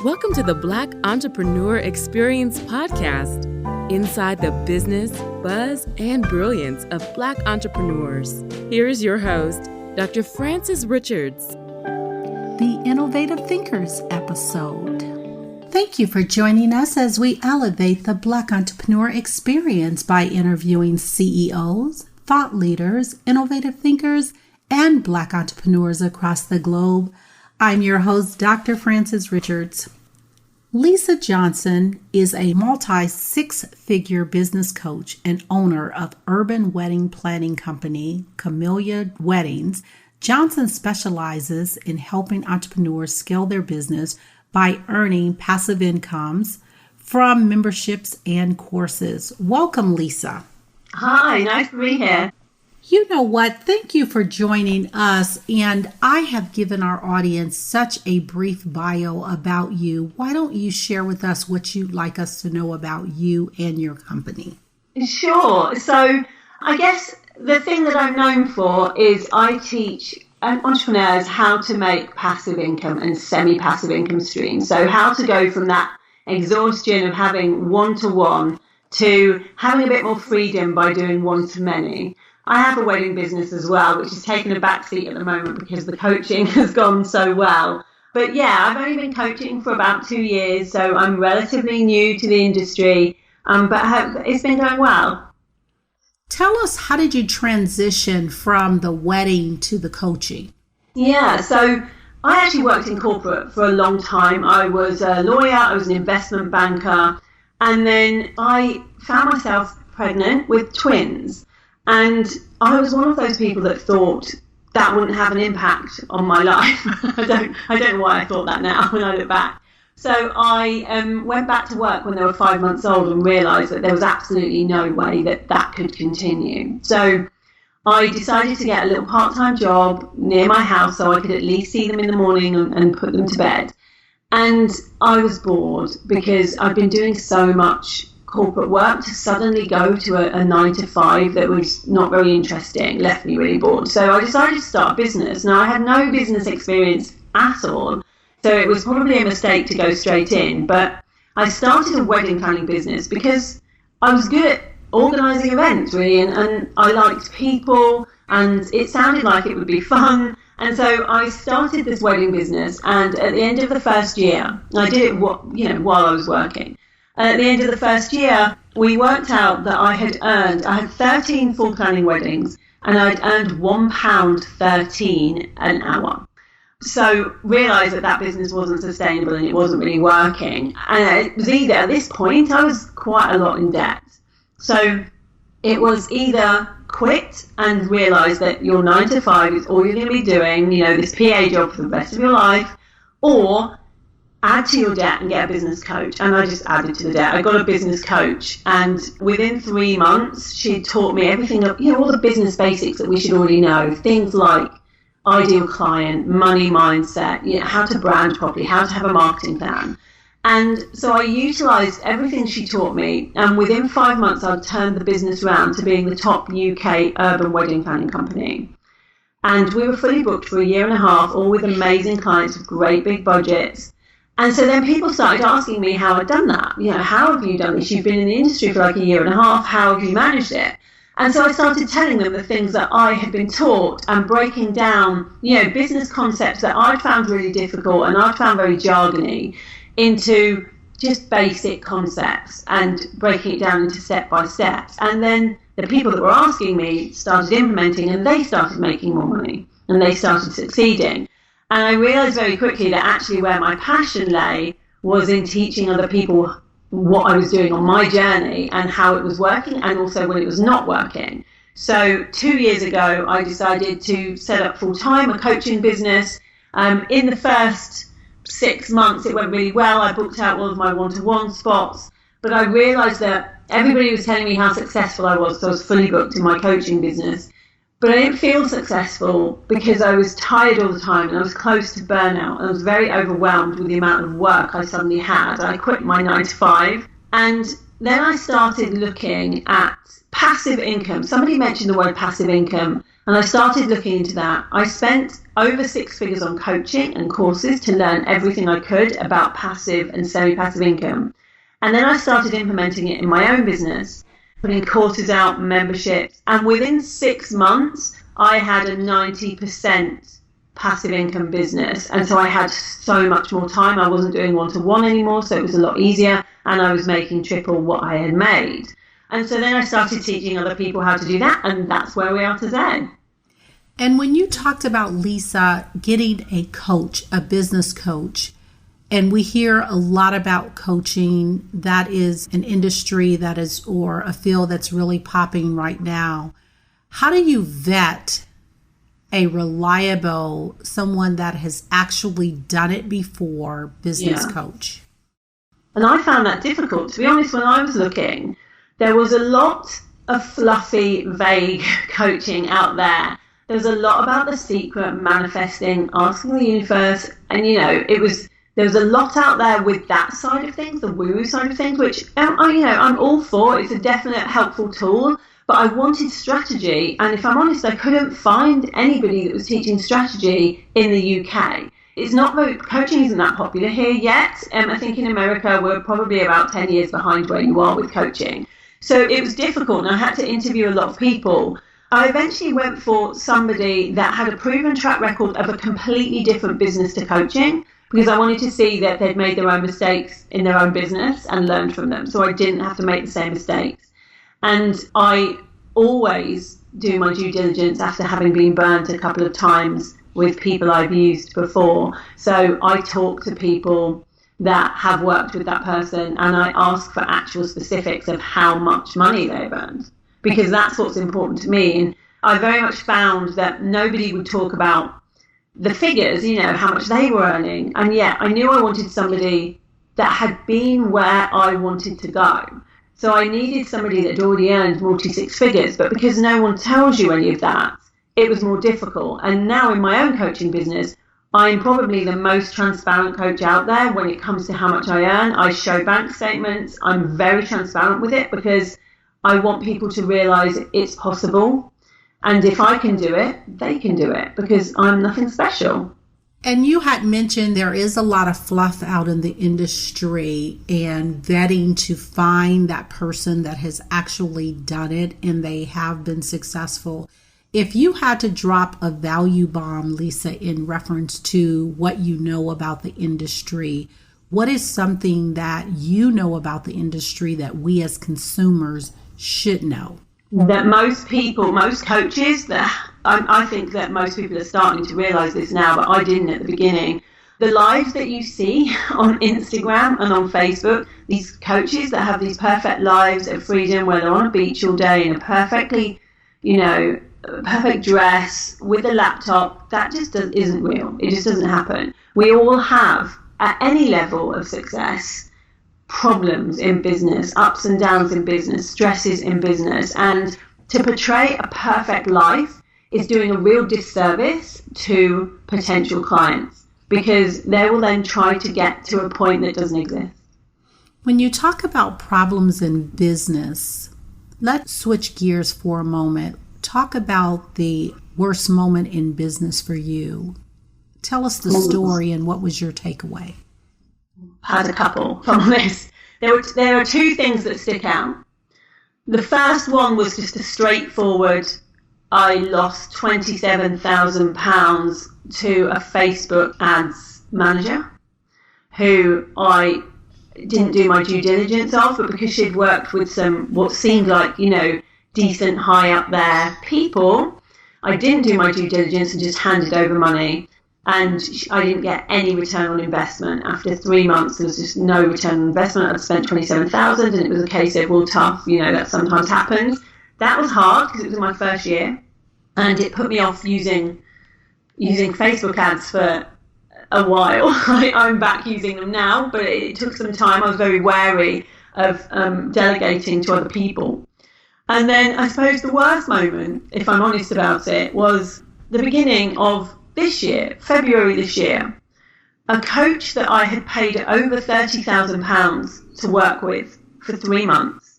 Welcome to the Black Entrepreneur Experience podcast, inside the business, buzz, and brilliance of Black entrepreneurs. Here is your host, Dr. Frances Richards. The Innovative Thinkers episode. Thank you for joining us as we elevate the Black entrepreneur experience by interviewing CEOs, thought leaders, innovative thinkers, and Black entrepreneurs across the globe. I'm your host, Dr. Frances Richards. Lisa Johnson is a multi-6-figure business coach and owner of urban wedding planning company, Camellia Weddings. Johnson specializes in helping entrepreneurs scale their business by earning passive incomes from memberships and courses. Welcome, Lisa. Hi, nice to be here. You know what? Thank you for joining us. And I have given our audience such a brief bio about you. Why don't you share with us what you'd like us to know about you and your company? Sure. So I guess the thing that I'm known for is I teach entrepreneurs how to make passive income and semi-passive income streams. So how to go from that exhaustion of having one-to-one to having a bit more freedom by doing one-to-many. I have a wedding business as well, which is taking a backseat at the moment because the coaching has gone so well. But yeah, I've only been coaching for about 2 years, so I'm relatively new to the industry, but it's been going well. Tell us, how did you transition from the wedding to the coaching? Yeah, so I actually worked in corporate for a long time. I was a lawyer, I was an investment banker, and then I found myself pregnant with twins. And I was one of those people that thought that wouldn't have an impact on my life. I don't know why I thought that now when I look back. So I went back to work when they were 5 months old and realised that there was absolutely no way that that could continue. So I decided to get a little part-time job near my house so I could at least see them in the morning and put them to bed. And I was bored because I'd been doing so much corporate work. To suddenly go to a 9-to-5 that was not very interesting left me really bored. So I decided to start a business. Now, I had no business experience at all, so it was probably a mistake to go straight in, but I started a wedding planning business because I was good at organising events, really, and I liked people, and it sounded like it would be fun. And so I started this wedding business, and at the end of the first year, I did it while I was working. And at the end of the first year, we worked out that I had 13 full planning weddings, and I'd earned £1.13 an hour. So realised that business wasn't sustainable and it wasn't really working. And it was either, at this point, I was quite a lot in debt. So it was either quit and realise that your 9-to-5 is all you're going to be doing, this PA job for the rest of your life, or add to your debt and get a business coach. And I just added to the debt. I got a business coach, and within 3 months, she taught me everything, all the business basics that we should already know. Things like ideal client, money mindset, how to brand properly, how to have a marketing plan. And so I utilised everything she taught me, and within 5 months, I'd turned the business around to being the top UK urban wedding planning company. And we were fully booked for 1.5 years, all with amazing clients with great big budgets. And so then people started asking me how I'd done that. How have you done this? You've been in the industry for like 1.5 years. How have you managed it? And so I started telling them the things that I had been taught and breaking down, business concepts that I found really difficult and I found very jargony into just basic concepts and breaking it down into step-by-steps. And then the people that were asking me started implementing, and they started making more money and they started succeeding. And I realised very quickly that actually where my passion lay was in teaching other people what I was doing on my journey and how it was working, and also when it was not working. So 2 years ago, I decided to set up full-time a coaching business. In the first 6 months, it went really well. I booked out all of my one-to-one spots, but I realised that everybody was telling me how successful I was, so I was fully booked in my coaching business. But I didn't feel successful because I was tired all the time and I was close to burnout. I was very overwhelmed with the amount of work I suddenly had. I quit my 9-to-5, and then I started looking at passive income. Somebody mentioned the word passive income, And I started looking into that. I spent over 6 figures on coaching and courses to learn everything I could about passive and semi-passive income. And then I started implementing it in my own business, putting courses out, memberships. And within 6 months, I had a 90% passive income business. And so I had so much more time. I wasn't doing one-to-one anymore, so it was a lot easier. And I was making triple what I had made. And so then I started teaching other people how to do that, and that's where we are today. And when you talked about, Lisa, getting a coach, a business coach, and we hear a lot about coaching, that is an industry that is, or a field that's really popping right now. How do you vet a reliable, someone that has actually done it before, business coach? And I found that difficult. To be honest, when I was looking, there was a lot of fluffy, vague coaching out there. There was a lot about the secret, manifesting, asking the universe. And, there was a lot out there with that side of things, the woo-woo side of things, which, I'm all for. It's a definite helpful tool. But I wanted strategy. And if I'm honest, I couldn't find anybody that was teaching strategy in the UK. Coaching isn't that popular here yet. I think in America, we're probably about 10 years behind where you are with coaching. So it was difficult, and I had to interview a lot of people. I eventually went for somebody that had a proven track record of a completely different business to coaching, because I wanted to see that they'd made their own mistakes in their own business and learned from them, so I didn't have to make the same mistakes. And I always do my due diligence after having been burnt a couple of times with people I've used before. So I talk to people that have worked with that person, and I ask for actual specifics of how much money they've earned, because that's what's important to me. And I very much found that nobody would talk about the figures, how much they were earning. And yet I knew I wanted somebody that had been where I wanted to go. So I needed somebody that had already earned multi-6 figures, but because no one tells you any of that, it was more difficult. And now in my own coaching business, I'm probably the most transparent coach out there when it comes to how much I earn. I show bank statements. I'm very transparent with it because I want people to realize it's possible. And if I can do it, they can do it, because I'm nothing special. And you had mentioned there is a lot of fluff out in the industry, and vetting to find that person that has actually done it and they have been successful. If you had to drop a value bomb, Lisa, in reference to what you know about the industry, what is something that you know about the industry that we as consumers should know? That most coaches, I think that most people are starting to realize this now, but I didn't at the beginning. The lives that you see on Instagram and on Facebook, these coaches that have these perfect lives of freedom where they're on a beach all day in a perfectly, perfect dress with a laptop, that just isn't real. It just doesn't happen. We all have, at any level of success, problems in business, ups and downs in business, stresses in business. And to portray a perfect life is doing a real disservice to potential clients, because they will then try to get to a point that doesn't exist. When you talk about problems in business, let's switch gears for a moment. Talk about the worst moment in business for you. Tell us the story and what was your takeaway? Had a couple, if I'm honest. There are two things that stick out. The first one was just a straightforward, I lost £27,000 to a Facebook ads manager who I didn't do my due diligence of, but because she'd worked with some what seemed like, decent high up there people, I didn't do my due diligence and just handed over money. And I didn't get any return on investment. After 3 months, there was just no return on investment. I'd spent $27,000, and it was a case of, well, tough, that sometimes happens. That was hard because it was my first year, and it put me off using Facebook ads for a while. I'm back using them now, but it took some time. I was very wary of delegating to other people. And then I suppose the worst moment, if I'm honest about it, was the beginning of this year, February this year. A coach that I had paid over £30,000 to work with for 3 months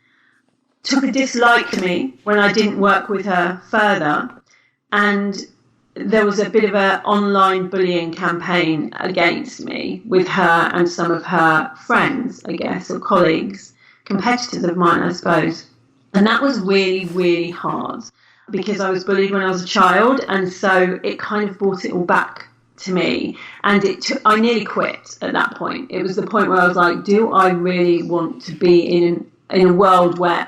took a dislike to me when I didn't work with her further, And there was a bit of an online bullying campaign against me with her and some of her friends, I guess, or colleagues, competitors of mine, I suppose. And that was really, really hard because I was bullied when I was a child. And so it kind of brought it all back to me. And I nearly quit at that point. It was the point where I was like, do I really want to be in a world where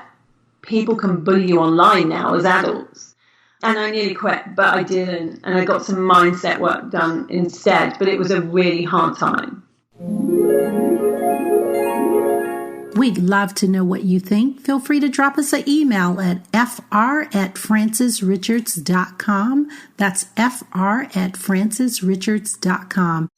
people can bully you online now as adults? And I nearly quit, but I didn't. And I got some mindset work done instead. But it was a really hard time. We'd love to know what you think. Feel free to drop us an email at fr@francisrichards.com. That's fr@francisrichards.com.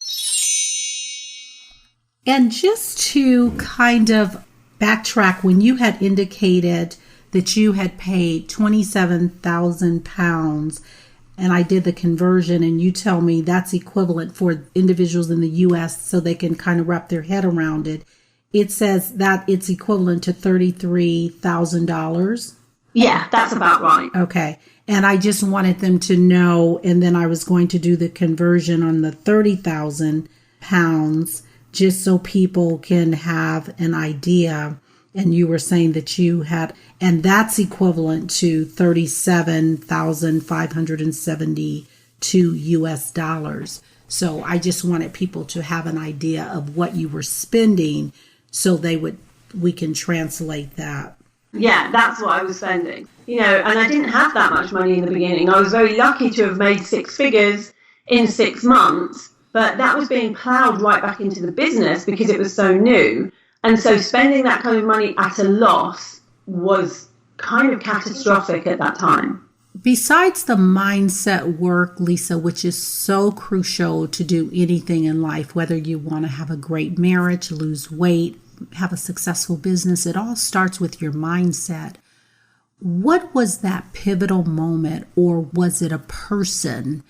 And just to kind of backtrack, when you had indicated that you had paid £27,000, and I did the conversion, and you tell me that's equivalent for individuals in the U.S. so they can kind of wrap their head around it. It says that it's equivalent to $33,000. Yeah, that's about right. Okay. And I just wanted them to know, and then I was going to do the conversion on the 30,000 pounds just so people can have an idea. And you were saying that you had, and that's equivalent to $37,572 US dollars. So I just wanted people to have an idea of what you were spending so we can translate that. Yeah, that's what I was spending. And I didn't have that much money in the beginning. I was very lucky to have made six figures in 6 months, but that was being plowed right back into the business because it was so new. And so spending that kind of money at a loss was kind of catastrophic at that time. Besides the mindset work, Lisa, which is so crucial to do anything in life, whether you want to have a great marriage, lose weight, have a successful business, it all starts with your mindset. What was that pivotal moment, or was it a person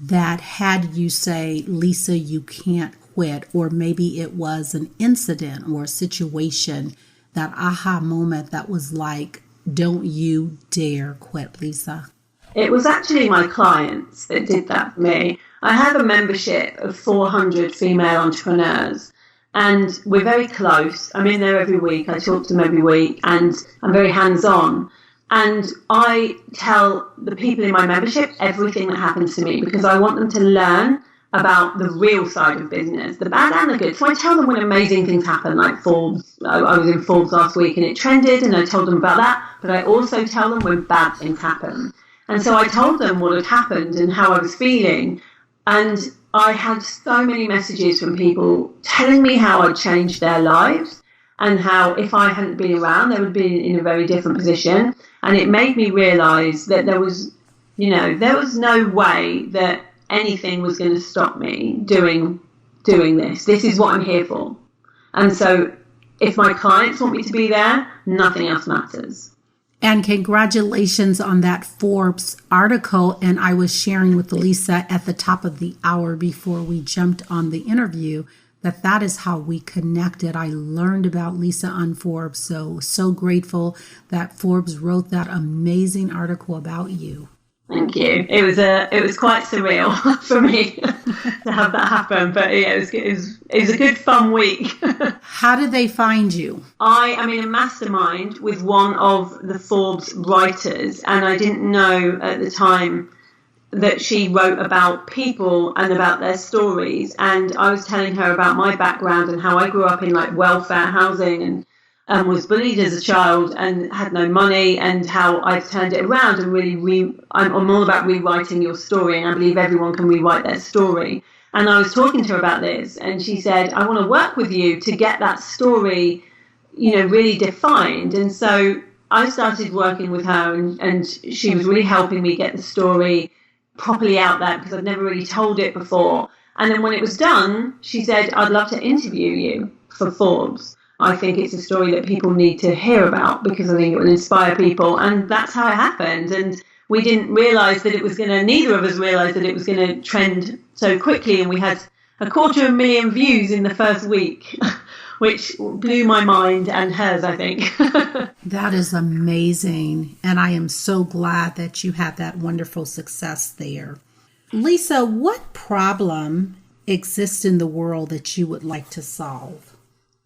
that had you say, Lisa, you can't quit? Or maybe it was an incident or a situation, that aha moment that was like, don't you dare quit, Lisa? It was actually my clients that did that for me. I have a membership of 400 female entrepreneurs, and we're very close. I'm in there every week. I talk to them every week, and I'm very hands-on. And I tell the people in my membership everything that happens to me because I want them to learn about the real side of business, the bad and the good. So I tell them when amazing things happen, like Forbes. I was in Forbes last week and it trended, and I told them about that. But I also tell them when bad things happen. And so I told them what had happened and how I was feeling. And I had so many messages from people telling me how I'd changed their lives and how if I hadn't been around, they would be in a very different position. And it made me realize that there was no way that anything was going to stop me doing this. This is what I'm here for. And so if my clients want me to be there, nothing else matters. And congratulations on that Forbes article. And I was sharing with Lisa at the top of the hour before we jumped on the interview that is how we connected. I learned about Lisa on Forbes. So grateful that Forbes wrote that amazing article about you. Thank you. It was quite surreal for me to have that happen, but yeah, it was a good fun week. How did they find you? I am in a mastermind with one of the Forbes writers, and I didn't know at the time that she wrote about people and about their stories. And I was telling her about my background and how I grew up in like welfare housing and was bullied as a child and had no money, and how I've turned it around and really I'm all about rewriting your story, and I believe everyone can rewrite their story. And I was talking to her about this, and she said, I want to work with you to get that story, really defined. And so I started working with her, and she was really helping me get the story properly out there because I'd never really told it before. And then when it was done, she said, I'd love to interview you for Forbes. I think it's a story that people need to hear about because I think it will inspire people. And that's how it happened. And we didn't realize that neither of us realized that it was going to trend so quickly. And we had 250,000 views in the first week which blew my mind and hers, I think. That is amazing. And I am so glad that you had that wonderful success there. Lisa, what problem exists in the world that you would like to solve?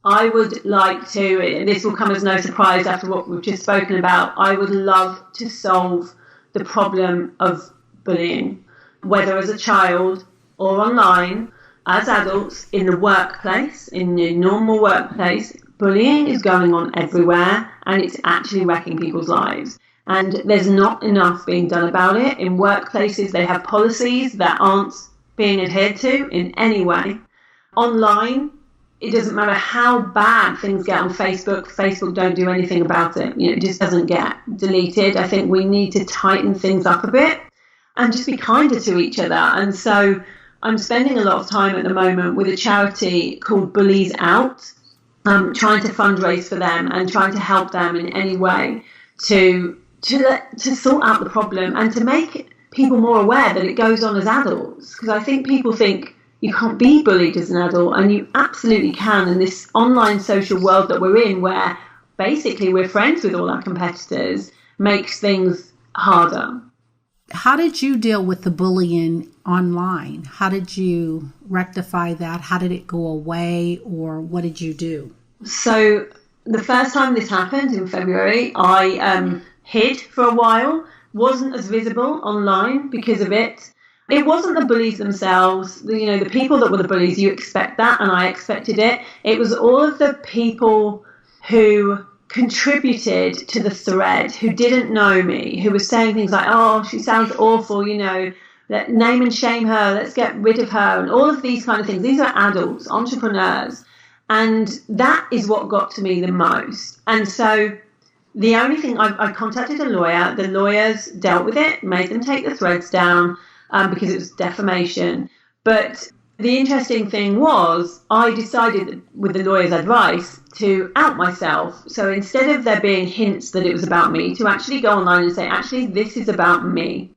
I would like to, and this will come as no surprise after what we've just spoken about, I would love to solve the problem of bullying, whether as a child or online, as adults, in the workplace, in the normal workplace. Bullying is going on everywhere, and it's actually wrecking people's lives. And there's not enough being done about it. In workplaces, they have policies that aren't being adhered to in any way. Online, it doesn't matter how bad things get on Facebook. Facebook don't do anything about it. It just doesn't get deleted. I think we need to tighten things up a bit and just be kinder to each other. And so I'm spending a lot of time at the moment with a charity called Bullies Out, trying to fundraise for them and trying to help them in any way to sort out the problem and to make people more aware that it goes on as adults. Because I think people think you can't be bullied as an adult, and you absolutely can in this online social world that we're in, where basically we're friends with all our competitors, makes things harder. How did you deal with the bullying online? How did you rectify that? How did it go away, or what did you do? So the first time this happened in February, I hid for a while, wasn't as visible online because of it. It wasn't the bullies themselves, the people that were the bullies, you expect that, and I expected it. It was all of the people who contributed to the thread, who didn't know me, who were saying things like, oh, she sounds awful, let name and shame her, let's get rid of her, and all of these kind of things. These are adults, entrepreneurs, and that is what got to me the most. And so the only thing, I contacted a lawyer. The lawyers dealt with it, made them take the threads down because it was defamation. But the interesting thing was I decided, with the lawyer's advice, to out myself. So instead of there being hints that it was about me, to actually go online and say, actually, this is about me.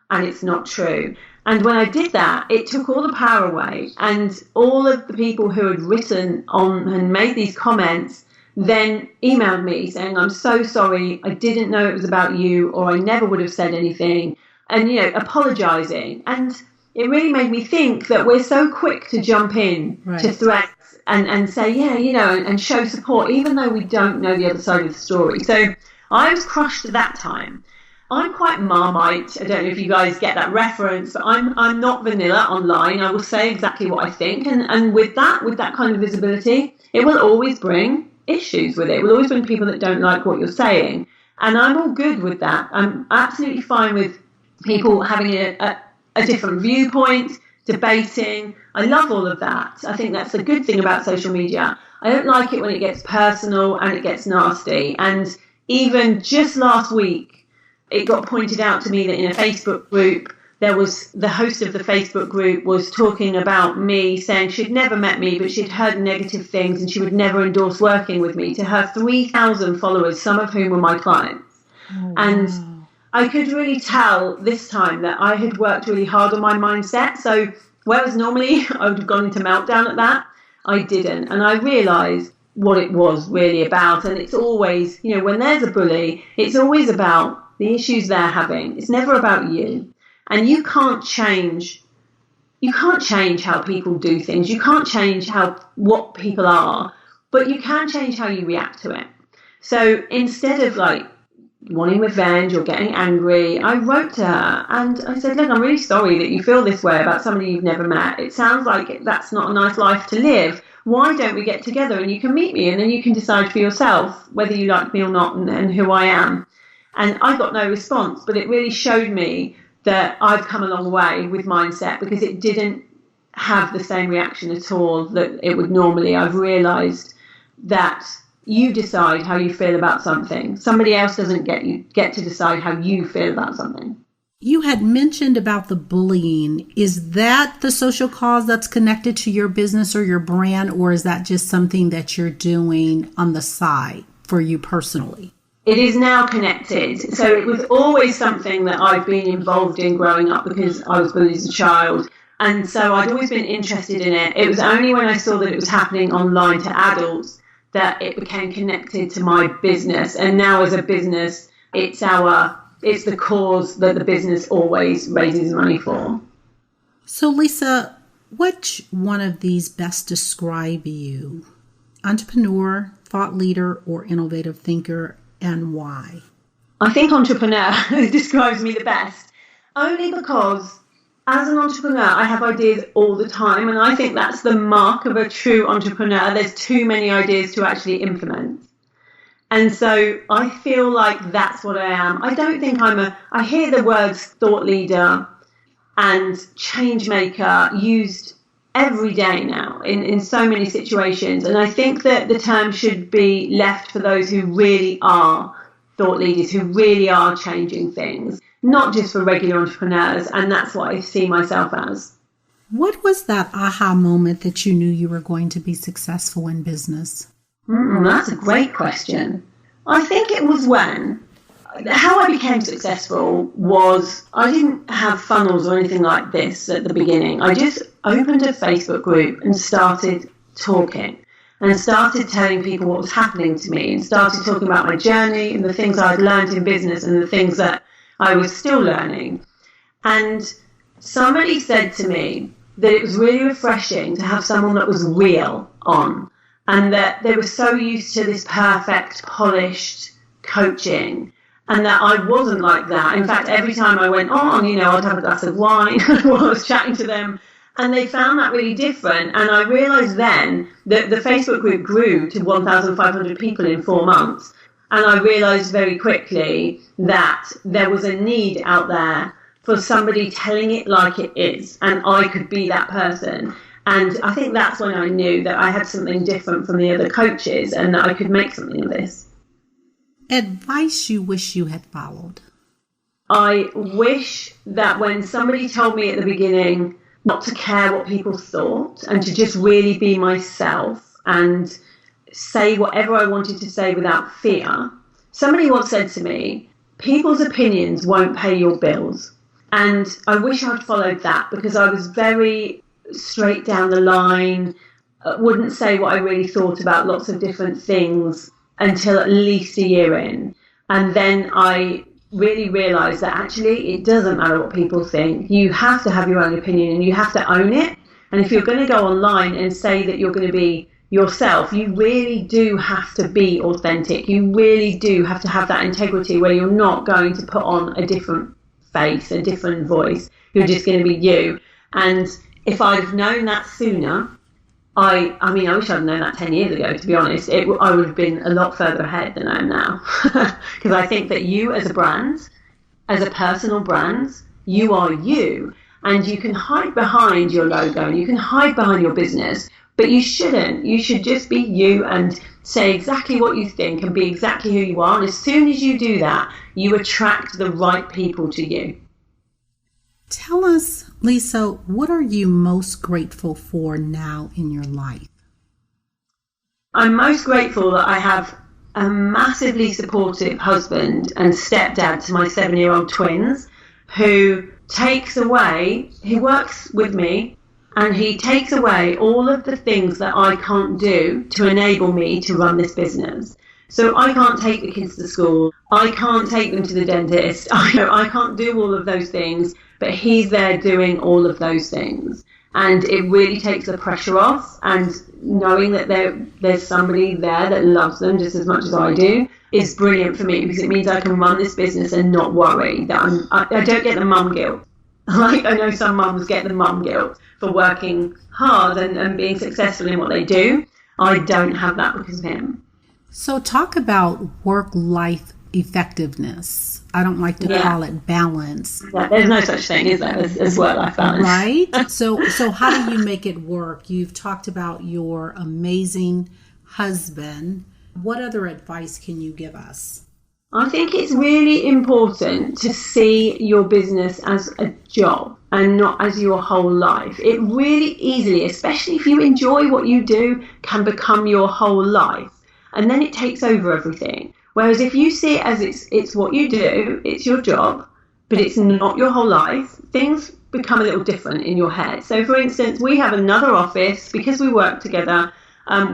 And it's not true. And when I did that, it took all the power away. And all of the people who had written on and made these comments then emailed me saying, I'm so sorry, I didn't know it was about you, or I never would have said anything, and, apologising. And it really made me think that we're so quick to jump in to threats and say, and show support, even though we don't know the other side of the story. So I was crushed at that time. I'm quite Marmite. I don't know if you guys get that reference, but I'm not vanilla online. I will say exactly what I think. And with that kind of visibility, it will always bring issues with it. It will always bring people that don't like what you're saying. And I'm all good with that. I'm absolutely fine with people having a different viewpoint, debating. I love all of that. I think that's a good thing about social media. I don't like it when it gets personal and it gets nasty. And even just last week, it got pointed out to me that in a Facebook group, there was the host of the Facebook group was talking about me, saying she'd never met me, but she'd heard negative things and she would never endorse working with me, to her 3,000 followers, some of whom were my clients. Oh, and wow. I could really tell this time that I had worked really hard on my mindset. So whereas normally I would have gone into meltdown at that, I didn't. And I realised what it was really about. And it's always, when there's a bully, it's always about the issues they're having. It's never about you. And you can't change how people do things. You can't change what people are, but you can change how you react to it. So instead of wanting revenge or getting angry, I wrote to her and I said, look, I'm really sorry that you feel this way about somebody you've never met. It sounds like that's not a nice life to live. Why don't we get together and you can meet me and then you can decide for yourself whether you like me or not and who I am. And I got no response, but it really showed me that I've come a long way with mindset, because it didn't have the same reaction at all that it would normally. I've realised that you decide how you feel about something. Somebody else doesn't get to decide how you feel about something. You had mentioned about the bullying. Is that the social cause that's connected to your business or your brand, or is that just something that you're doing on the side for you personally? It is now connected. So it was always something that I've been involved in growing up because I was bullied as a child. And so I'd always been interested in it. It was only when I saw that it was happening online to adults that it became connected to my business. And now as a business, it's the cause that the business always raises money for. So Lisa, which one of these best describe you? Entrepreneur, thought leader, or innovative thinker, and why? I think entrepreneur describes me the best, only because as an entrepreneur, I have ideas all the time, and I think that's the mark of a true entrepreneur. There's too many ideas to actually implement. And so I feel like that's what I am. I don't think I hear the words thought leader and change maker used every day now in so many situations. And I think that the term should be left for those who really are thought leaders, who really are changing things, not just for regular entrepreneurs. And that's what I see myself as. What was that aha moment that you knew you were going to be successful in business? That's a great question. I think it was how I became successful was I didn't have funnels or anything like this at the beginning. I just opened a Facebook group and started talking and started telling people what was happening to me and started talking about my journey and the things I'd learned in business and the things that I was still learning. And somebody said to me that it was really refreshing to have someone that was real on, and that they were so used to this perfect, polished coaching, and that I wasn't like that. In fact, every time I went on, I'd have a glass of wine while I was chatting to them, and they found that really different. And I realised then that the Facebook group grew to 1,500 people in 4 months. And I realised very quickly that there was a need out there for somebody telling it like it is, and I could be that person. And I think that's when I knew that I had something different from the other coaches and that I could make something of this. Advice you wish you had followed? I wish that when somebody told me at the beginning not to care what people thought and to just really be myself and say whatever I wanted to say without fear. Somebody once said to me, people's opinions won't pay your bills. And I wish I'd followed that, because I was very straight down the line, wouldn't say what I really thought about lots of different things until at least a year in. And then I really realised that actually it doesn't matter what people think. You have to have your own opinion and you have to own it. And if you're going to go online and say that you're going to be yourself, you really do have to be authentic. You really do have to have that integrity where you're not going to put on a different face, a different voice. You're just going to be you. And if I'd have known that sooner, I wish I'd known that 10 years ago, to be honest. I would have been a lot further ahead than I am now. Because I think that you as a brand, as a personal brand, you are you. And you can hide behind your logo, and you can hide behind your business, but you shouldn't. You should just be you and say exactly what you think and be exactly who you are. And as soon as you do that, you attract the right people to you. Tell us, Lisa, what are you most grateful for now in your life? I'm most grateful that I have a massively supportive husband and stepdad to my 7-year-old twins who works with me, and he takes away all of the things that I can't do to enable me to run this business. So I can't take the kids to school. I can't take them to the dentist. I can't do all of those things, but he's there doing all of those things. And it really takes the pressure off, and knowing that there's somebody there that loves them just as much as I do is brilliant for me, because it means I can run this business and not worry that I don't get the mum guilt. Like, I know some mums get the mum guilt for working hard and being successful in what they do. I don't have that because of him. So talk about work-life effectiveness. I don't like to call it balance. Yeah, there's no such thing, is there, as work-life balance? Right? So how do you make it work? You've talked about your amazing husband. What other advice can you give us? I think it's really important to see your business as a job and not as your whole life. It really easily, especially if you enjoy what you do, can become your whole life. And then it takes over everything. Whereas if you see it as it's what you do, it's your job, but it's not your whole life, things become a little different in your head. So for instance, we have another office because we work together.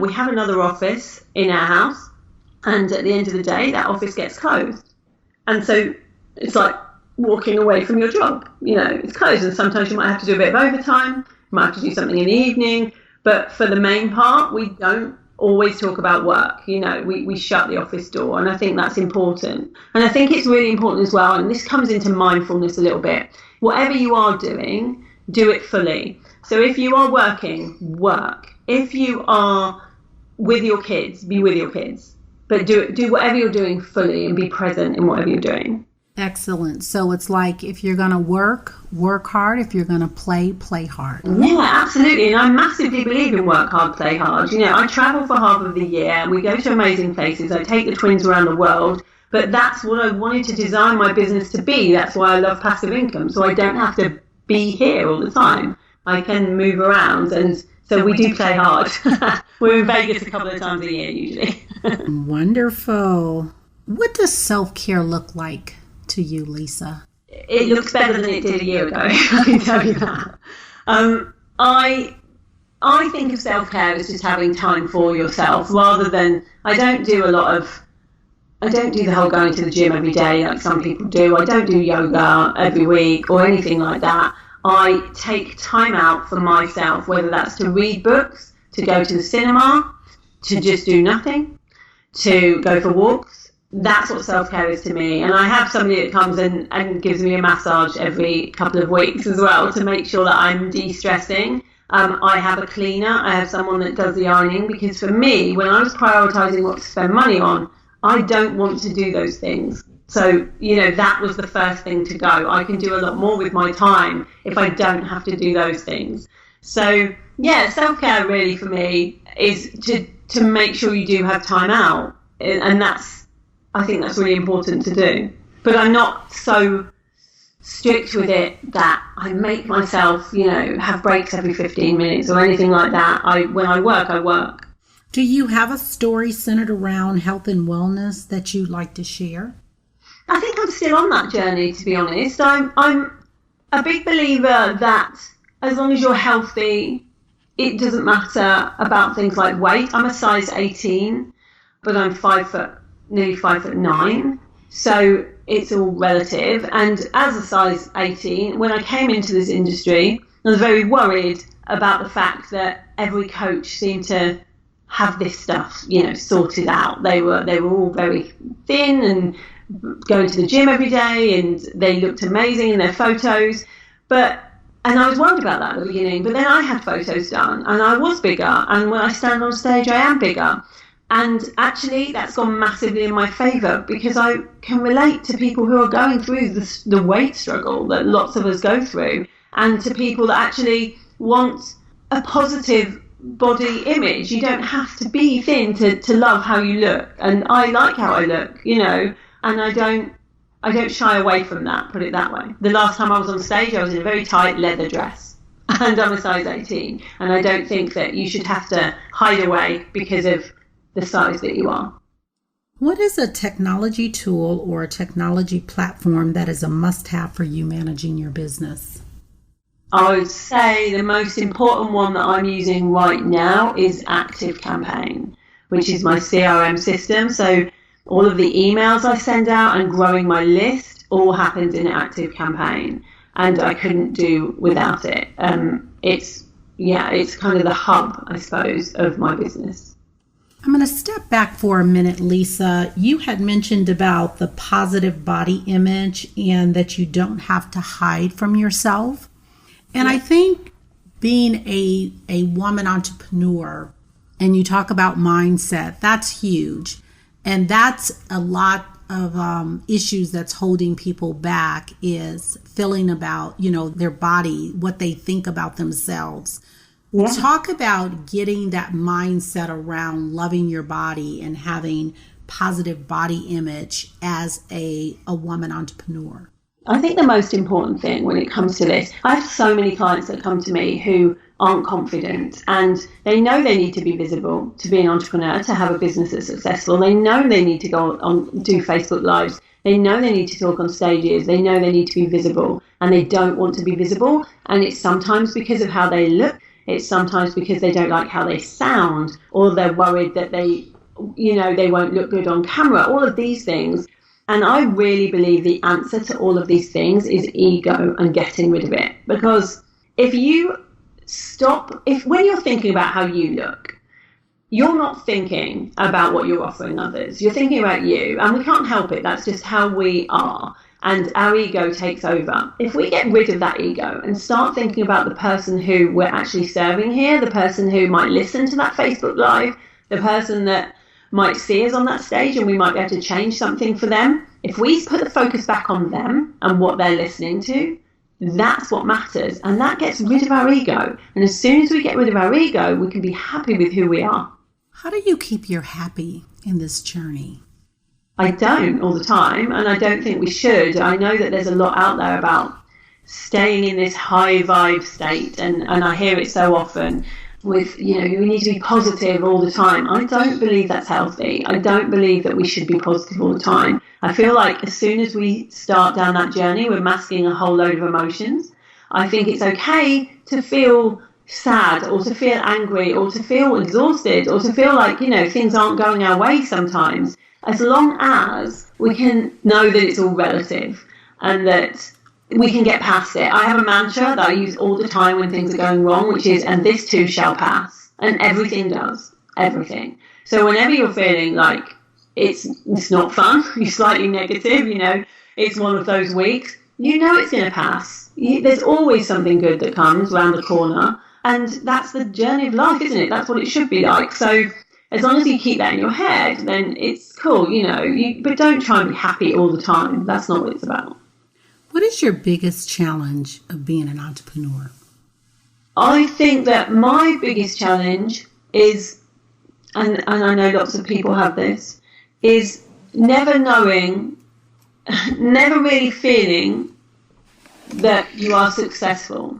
We have another office in our house, and at the end of the day, that office gets closed. And so it's like walking away from your job. It's closed, and sometimes you might have to do a bit of overtime. You might have to do something in the evening. But for the main part, we don't always talk about work. We shut the office door, and I think that's important. And I think it's really important as well, and this comes into mindfulness a little bit. Whatever you are doing, do it fully. So if you are working, work. If you are with your kids, be with your kids. But do whatever you're doing fully and be present in whatever you're doing. Excellent. So it's like if you're going to work hard. If you're going to play hard. Yeah, absolutely. And I massively believe in work hard, play hard. I travel for half of the year. We go to amazing places. I take the twins around the world. But that's what I wanted to design my business to be. That's why I love passive income. So I don't have to be here all the time. I can move around. And so we do play hard. We're in Vegas a couple of times a year usually. Wonderful. What does self-care look like to you, Lisa? It looks better than it did a year ago, I can tell you that. I think of self-care as just having time for yourself rather than, I don't do the whole going to the gym every day like some people do. I don't do yoga every week or anything like that. I take time out for myself, whether that's to read books, to go to the cinema, to just do nothing, to go for walks. That's what self-care is to me. And I have somebody that comes in and gives me a massage every couple of weeks as well to make sure that I'm de-stressing. I have a cleaner. I have someone that does the ironing, because for me, when I was prioritising what to spend money on, I don't want to do those things. So, that was the first thing to go. I can do a lot more with my time if I don't have to do those things. So, yeah, self-care really for me is to make sure you do have time out. And I think that's really important to do. But I'm not so strict with it that I make myself, have breaks every 15 minutes or anything like that. When I work, I work. Do you have a story centered around health and wellness that you'd like to share? I think I'm still on that journey, to be honest. I'm a big believer that as long as you're healthy, it doesn't matter about things like weight. I'm a size 18, but I'm nearly 5'9". So it's all relative. And as a size 18, when I came into this industry, I was very worried about the fact that every coach seemed to have this stuff, sorted out. They were all very thin and going to the gym every day, and they looked amazing in their photos. And I was worried about that at the beginning. But then I had photos done, and I was bigger. And when I stand on stage, I am bigger. And actually, that's gone massively in my favour, because I can relate to people who are going through the weight struggle that lots of us go through, and to people that actually want a positive body image. You don't have to be thin to love how you look. And I like how I look, and I don't shy away from that, put it that way. The last time I was on stage, I was in a very tight leather dress, and I'm a size 18. And I don't think that you should have to hide away because of the size that you are. What is a technology tool or a technology platform that is a must-have for you managing your business? I would say the most important one that I'm using right now is ActiveCampaign, which is my CRM system. So all of the emails I send out and growing my list all happens in ActiveCampaign, and I couldn't do without it. It's kind of the hub, I suppose, of my business. I'm going to step back for a minute, Lisa. You had mentioned about the positive body image and that you don't have to hide from yourself. And I think being a woman entrepreneur, and you talk about mindset, that's huge. And that's a lot of issues that's holding people back, is feeling about, their body, what they think about themselves. Yeah. Talk about getting that mindset around loving your body and having positive body image as a woman entrepreneur. I think the most important thing when it comes to this, I have so many clients that come to me who aren't confident, and they know they need to be visible to be an entrepreneur, to have a business that's successful. They know they need to go on do Facebook Lives. They know they need to talk on stages. They know they need to be visible. and they don't want to be visible. And it's sometimes because of how they look. It's sometimes because they don't like how they sound, or they're worried that they won't look good on camera, all of these things. And I really believe the answer to all of these things is ego and getting rid of it. Because if you when you're thinking about how you look, you're not thinking about what you're offering others. You're thinking about you, and we can't help it. That's just how we are. And our ego takes over. If we get rid of that ego and start thinking about the person who we're actually serving here, the person who might listen to that Facebook Live, the person that might see us on that stage and we might be able to change something for them. If we put the focus back on them and what they're listening to, that's what matters. And that gets rid of our ego. And as soon as we get rid of our ego, we can be happy with who we are. How do you keep your happy in this journey? I don't all the time, and I don't think we should. I know that there's a lot out there about staying in this high vibe state, and I hear it so often with, we need to be positive all the time. I don't believe that's healthy. I don't believe that we should be positive all the time. I feel like as soon as we start down that journey, we're masking a whole load of emotions. I think it's okay to feel sad, or to feel angry, or to feel exhausted, or to feel like, things aren't going our way sometimes, as long as we can know that it's all relative and that we can get past it. I have a mantra that I use all the time when things are going wrong, which is, and this too shall pass. And everything does. Everything. So whenever you're feeling like it's not fun, you're slightly negative, it's one of those weeks, it's going to pass. There's always something good that comes around the corner. And that's the journey of life, isn't it? That's what it should be like. So as long as you keep that in your head, then it's cool, but don't try and be happy all the time. That's not what it's about. What is your biggest challenge of being an entrepreneur? I think that my biggest challenge is, and I know lots of people have this, is never really feeling that you are successful.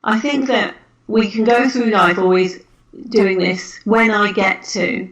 I think that we can go through life always doing this when I get to.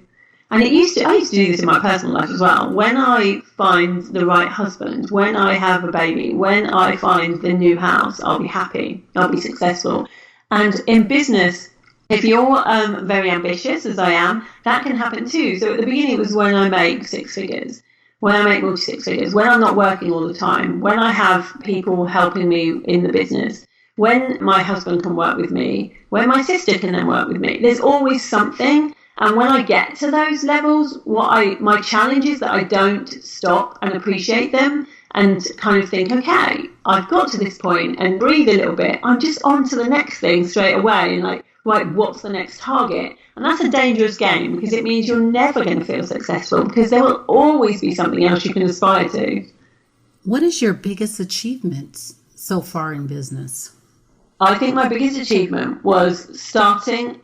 And I used to do this in my personal life as well. When I find the right husband, when I have a baby, when I find the new house, I'll be happy, I'll be successful. And in business, if you're very ambitious, as I am, that can happen too. So at the beginning, it was when I make six figures, when I make multi-6 figures, when I'm not working all the time, when I have people helping me in the business, when my husband can work with me, when my sister can then work with me. There's always something. And when I get to those levels, my challenge is that I don't stop and appreciate them and kind of think, okay, I've got to this point, and breathe a little bit. I'm just on to the next thing straight away, and like, right, what's the next target? And that's a dangerous game, because it means you're never going to feel successful, because there will always be something else you can aspire to. What is your biggest achievement so far in business? I think my biggest achievement was starting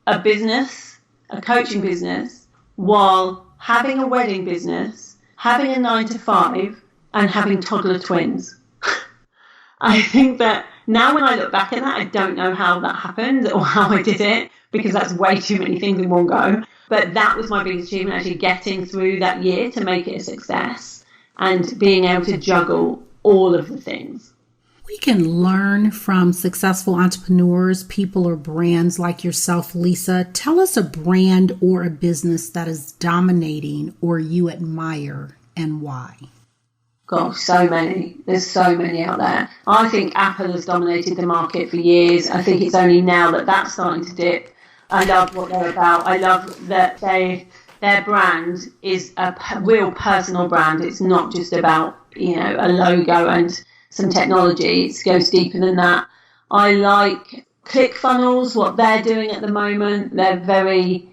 a business, a coaching business, while having a wedding business, having a 9-to-5, and having toddler twins. I think that now when I look back at that, I don't know how that happened or how I did it, because that's way too many things in one go. But that was my biggest achievement, actually getting through that year to make it a success and being able to juggle all of the things. We can learn from successful entrepreneurs, people, or brands like yourself, Lisa. Tell us a brand or a business that is dominating or you admire, and why. Gosh, so many. There's so many out there. I think Apple has dominated the market for years. I think it's only now that that's starting to dip. I love what they're about. I love that their brand is a real personal brand. It's not just about, a logo and some technology. It goes deeper than that. I like ClickFunnels, what they're doing at the moment. They're very,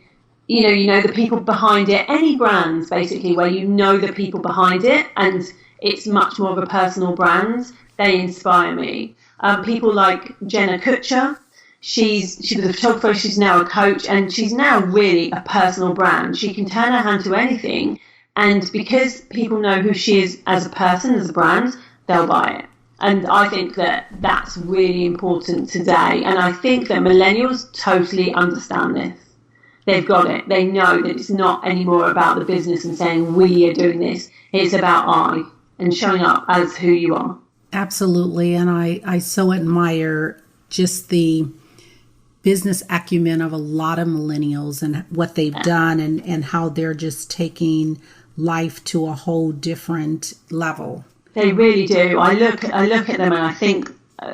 the people behind it. Any brands, basically, where the people behind it, and it's much more of a personal brand. They inspire me. People like Jenna Kutcher. She was a photographer. She's now a coach, and she's now really a personal brand. She can turn her hand to anything, and because people know who she is as a person, as a brand, they'll buy it. And I think that that's really important today. And I think that millennials totally understand this. They've got it. They know that it's not anymore about the business and saying we are doing this. It's about I and showing up as who you are. Absolutely. And I so admire just the business acumen of a lot of millennials and what they've done and how they're just taking life to a whole different level. They really do. I look at them and I think,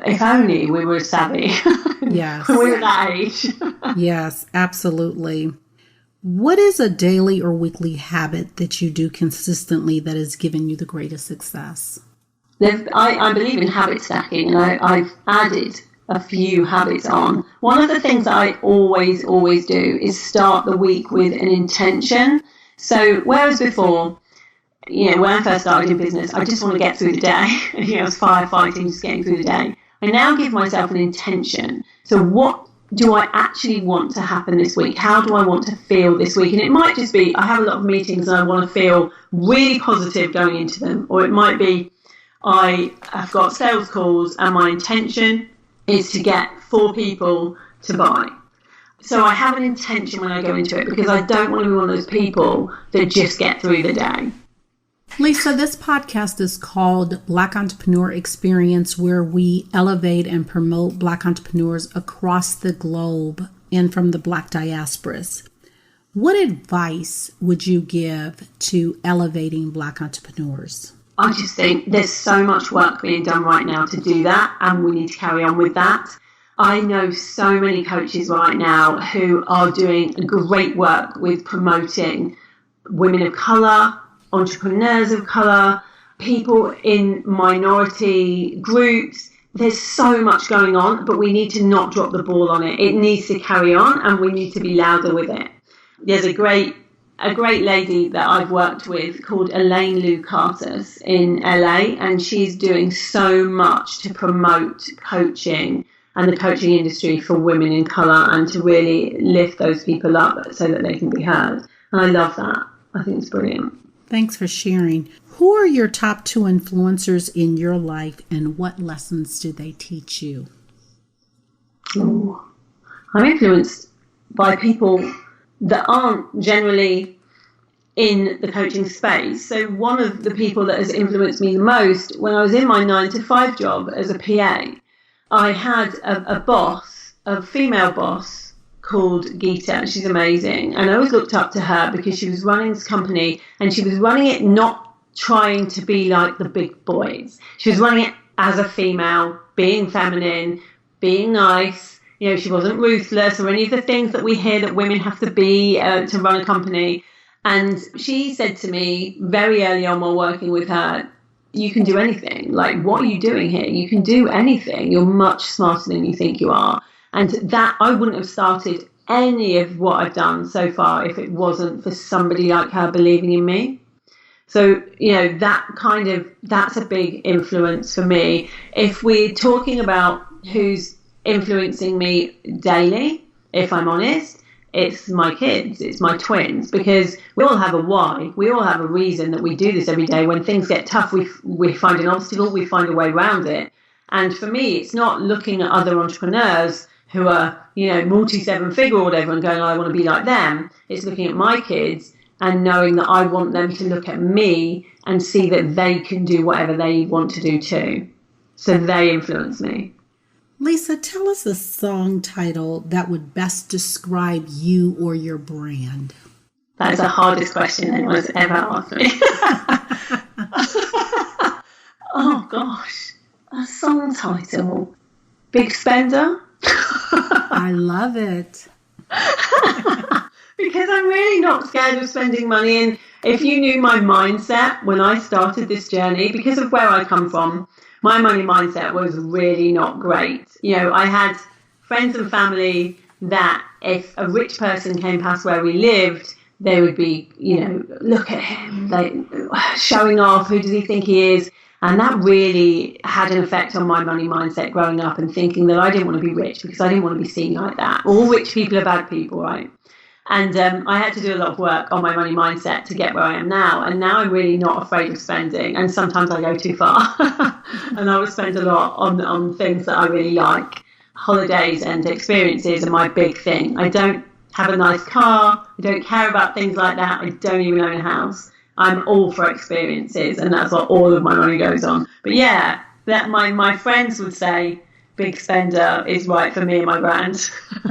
if only we were savvy. Yes. When we were that age. Yes, absolutely. What is a daily or weekly habit that you do consistently that has given you the greatest success? I believe in habit stacking, and I've added a few habits on. One of the things that I always do is start the week with an intention. So whereas before, when I first started in business, I just want to get through the day. I was firefighting, just getting through the day. I now give myself an intention. So what do I actually want to happen this week? How do I want to feel this week? And it might just be, I have a lot of meetings and I want to feel really positive going into them. Or it might be, I have got sales calls and my intention is to get 4 people to buy. So I have an intention when I go into it because I don't want to be one of those people that just get through the day. Lisa, this podcast is called Black Entrepreneur Experience, where we elevate and promote Black entrepreneurs across the globe and from the Black diasporas. What advice would you give to elevating Black entrepreneurs? I just think there's so much work being done right now to do that, and we need to carry on with that. I know so many coaches right now who are doing great work with promoting women of colour, entrepreneurs of colour, people in minority groups. There's so much going on, but we need to not drop the ball on it. It needs to carry on, and we need to be louder with it. There's a great lady that I've worked with called Elaine Lou Cartus in LA, and she's doing so much to promote coaching and the coaching industry for women in colour and to really lift those people up so that they can be heard. And I love that. I think it's brilliant. Thanks for sharing. Who are your top 2 influencers in your life, and what lessons do they teach you? Ooh. I'm influenced by people that aren't generally in the coaching space. So one of the people that has influenced me the most, when I was in my 9-to-5 job as a PA, I had a female boss called Geeta. She's amazing. And I always looked up to her because she was running this company and she was running it not trying to be like the big boys. She was running it as a female, being feminine, being nice. She wasn't ruthless or any of the things that we hear that women have to be to run a company. And she said to me very early on while working with her, you can do anything. Like, what are you doing here? You can do anything. You're much smarter than you think you are. And that I wouldn't have started any of what I've done so far if it wasn't for somebody like her believing in me. So, that's a big influence for me. If we're talking about who's influencing me daily, if I'm honest, it's my kids, it's my twins, because we all have a why. We all have a reason that we do this every day. When things get tough, we find an obstacle, we find a way around it. And for me, it's not looking at other entrepreneurs who are, multi-7-figure or whatever and going, I want to be like them. It's looking at my kids and knowing that I want them to look at me and see that they can do whatever they want to do too. So they influence me. Lisa, tell us a song title that would best describe you or your brand. That is the hardest question anyone's ever asked me. Oh, gosh. A song title. Big Spender? I love it. Because I'm really not scared of spending money. And if you knew my mindset when I started this journey, because of where I come from, my money mindset was really not great. I had friends and family that if a rich person came past where we lived, they would be, look at him, showing off, who does he think he is? And that really had an effect on my money mindset growing up and thinking that I didn't want to be rich because I didn't want to be seen like that. All rich people are bad people, right? And I had to do a lot of work on my money mindset to get where I am now. And now I'm really not afraid of spending. And sometimes I go too far. And I will spend a lot on things that I really like. Holidays and experiences are my big thing. I don't have a nice car. I don't care about things like that. I don't even own a house. I'm all for experiences. And that's what all of my money goes on. But yeah, that my friends would say big spender is right for me and my brand.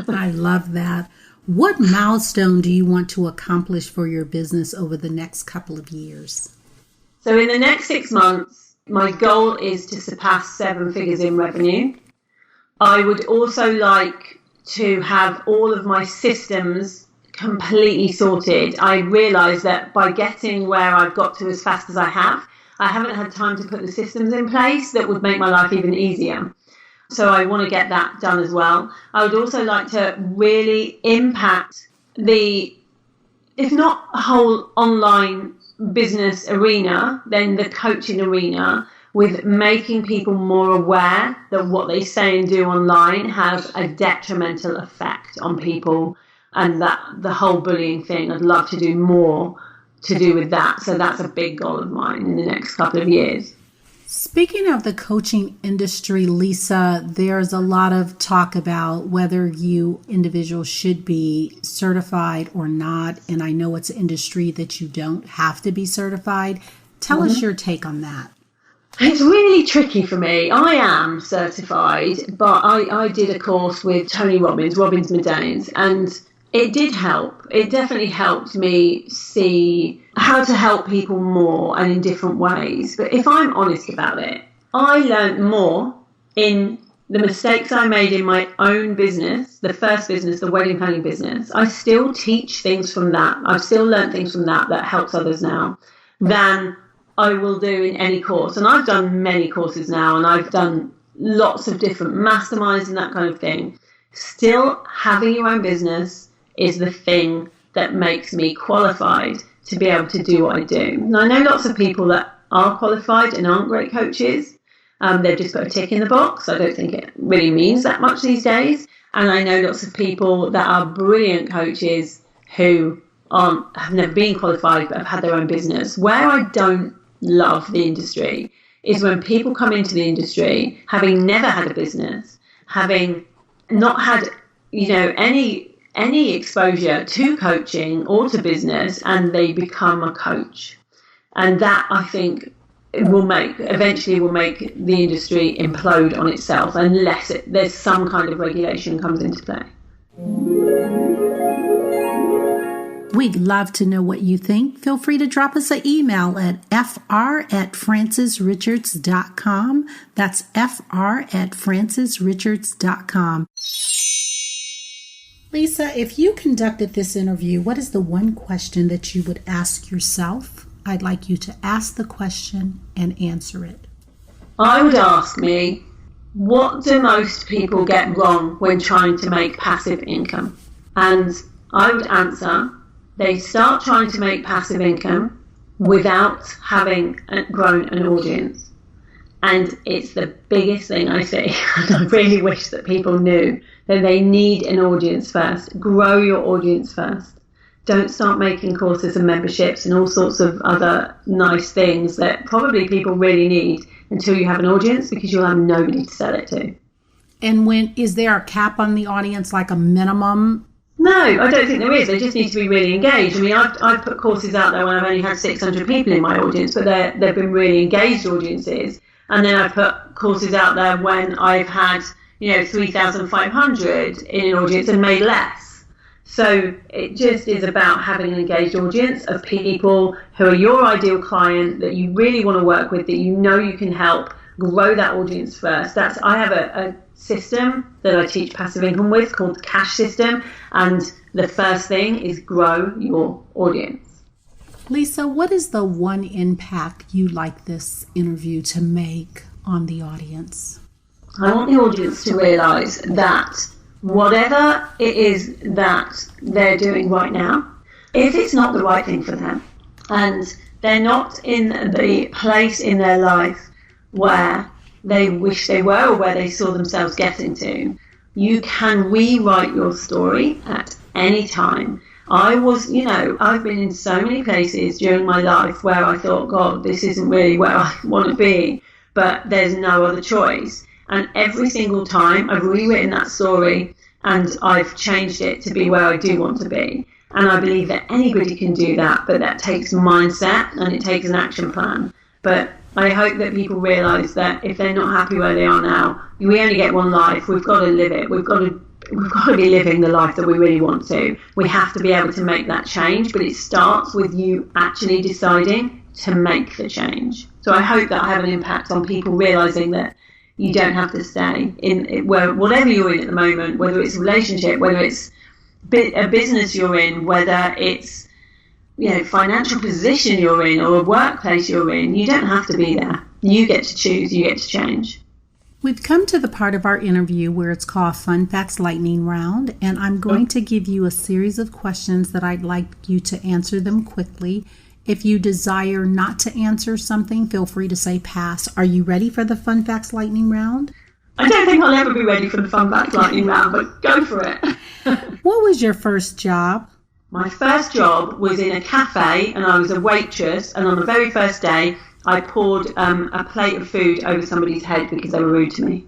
I love that. What milestone do you want to accomplish for your business over the next couple of years? So in the next 6 months, my goal is to surpass 7 figures in revenue. I would also like to have all of my systems completely sorted. I realised that by getting where I've got to as fast as I haven't had time to put the systems in place that would make my life even easier. So I want to get that done as well. I would also like to really impact if not a whole online business arena, then the coaching arena, with making people more aware that what they say and do online has a detrimental effect on people, and that the whole bullying thing, I'd love to do more to do with that. So that's a big goal of mine in the next couple of years. Speaking of the coaching industry, Lisa, there's a lot of talk about whether you individuals should be certified or not. And I know it's an industry that you don't have to be certified. Tell us your take on that. It's really tricky for me. I am certified, but I did a course with Tony Robbins Medallions, and it did help. It definitely helped me see how to help people more and in different ways. But if I'm honest about it, I learned more in the mistakes I made in my own business, the first business, the wedding planning business. I still teach things from that. I've still learned things from that helps others now than I will do in any course. And I've done many courses now, and I've done lots of different masterminds and that kind of thing. Still, having your own business is the thing that makes me qualified to be able to do what I do. And I know lots of people that are qualified and aren't great coaches. They've just got a tick in the box. I don't think it really means that much these days. And I know lots of people that are brilliant coaches who have never been qualified but have had their own business. Where I don't love the industry is when people come into the industry having never had a business, having not had any exposure to coaching or to business, and they become a coach. And that, I think, eventually will make the industry implode on itself unless there's some kind of regulation comes into play. We'd love to know what you think. Feel free to drop us an email at fr@francisrichards.com. That's fr@francisrichards.com. Lisa, if you conducted this interview, what is the one question that you would ask yourself? I'd like you to ask the question and answer it. I would ask me, what do most people get wrong when trying to make passive income? And I would answer, they start trying to make passive income without having grown an audience. And it's the biggest thing I see. And I really wish that people knew that they need an audience first. Grow your audience first. Don't start making courses and memberships and all sorts of other nice things that probably people really need until you have an audience, because you'll have nobody to sell it to. And is there a cap on the audience, like a minimum? No, I don't think there is. They just need to be really engaged. I mean, I've put courses out there when I've only had 600 people in my audience, but they've been really engaged audiences. And then I put courses out there when I've had, 3,500 in an audience and made less. So it just is about having an engaged audience of people who are your ideal client that you really want to work with, that you know you can help. Grow that audience first. I have a system that I teach passive income with called the cash system. And the first thing is grow your audience. Lisa, what is the one impact you'd like this interview to make on the audience? I want the audience to realise that whatever it is that they're doing right now, if it's not the right thing for them and they're not in the place in their life where they wish they were or where they saw themselves getting to, you can rewrite your story at any time. I've been in so many places during my life where I thought, God, this isn't really where I want to be, but there's no other choice. And every single time I've rewritten that story and I've changed it to be where I do want to be. And I believe that anybody can do that, but that takes mindset and it takes an action plan. But I hope that people realise that if they're not happy where they are now, we only get one life. We've got to live it. We've got to be living the life that we really want to. We have to be able to make that change, but it starts with you actually deciding to make the change. So I hope that I have an impact on people realising that you don't have to stay in whatever you're in at the moment, whether it's a relationship, whether it's a business you're in, whether it's financial position you're in or a workplace you're in. You don't have to be there. You get to choose. You get to change. We've come to the part of our interview where it's called Fun Facts Lightning Round, and I'm going to give you a series of questions that I'd like you to answer them quickly. If you desire not to answer something, feel free to say pass. Are you ready for the Fun Facts Lightning Round? I don't think I'll ever be ready for the Fun Facts Lightning Round, but go for it. What was your first job? My first job was in a cafe, and I was a waitress, and on the very first day, I poured a plate of food over somebody's head because they were rude to me.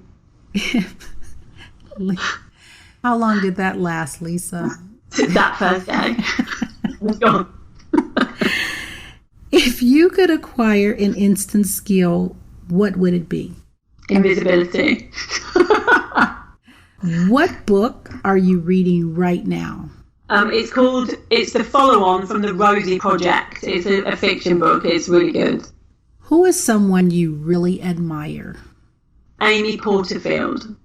How long did that last, Lisa? That first day. It was gone. If you could acquire an instant skill, what would it be? Invisibility. What book are you reading right now? It's the follow-on from the Rosie Project. It's a fiction book. It's really good. Who is someone you really admire? Amy Porterfield.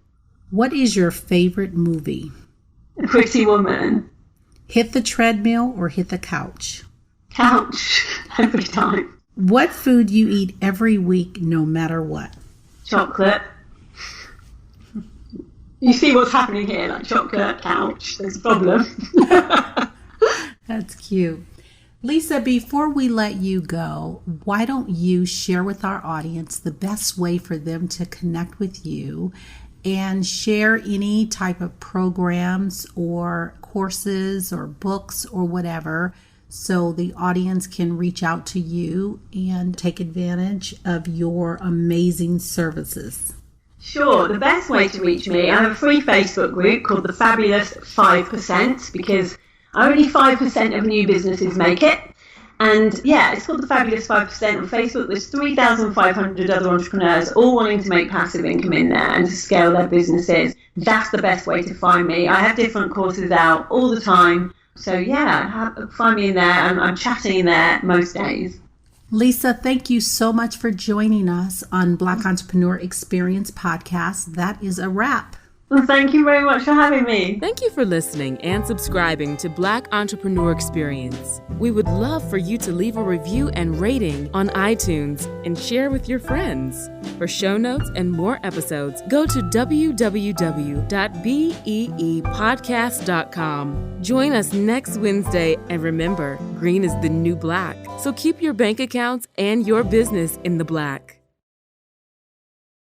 What is your favorite movie? A Pretty Woman. Hit the treadmill or hit the couch? Couch. Every time. What food you eat every week, no matter what? Chocolate. You see what's happening here, like chocolate, couch. There's a problem. That's cute. Lisa, before we let you go, why don't you share with our audience the best way for them to connect with you and share any type of programs or courses or books or whatever so the audience can reach out to you and take advantage of your amazing services? Sure. The best way to reach me, I have a free Facebook group called the Fabulous 5% because only 5% of new businesses make it. And yeah, it's called the Fabulous 5% on Facebook. There's 3,500 other entrepreneurs all wanting to make passive income in there and to scale their businesses. That's the best way to find me. I have different courses out all the time. So yeah, find me in there. I'm chatting in there most days. Lisa, thank you so much for joining us on Black Entrepreneur Experience Podcast. That is a wrap. Well, thank you very much for having me. Thank you for listening and subscribing to Black Entrepreneur Experience. We would love for you to leave a review and rating on iTunes and share with your friends. For show notes and more episodes, go to www.beepodcast.com. Join us next Wednesday, and remember, green is the new black. So keep your bank accounts and your business in the black.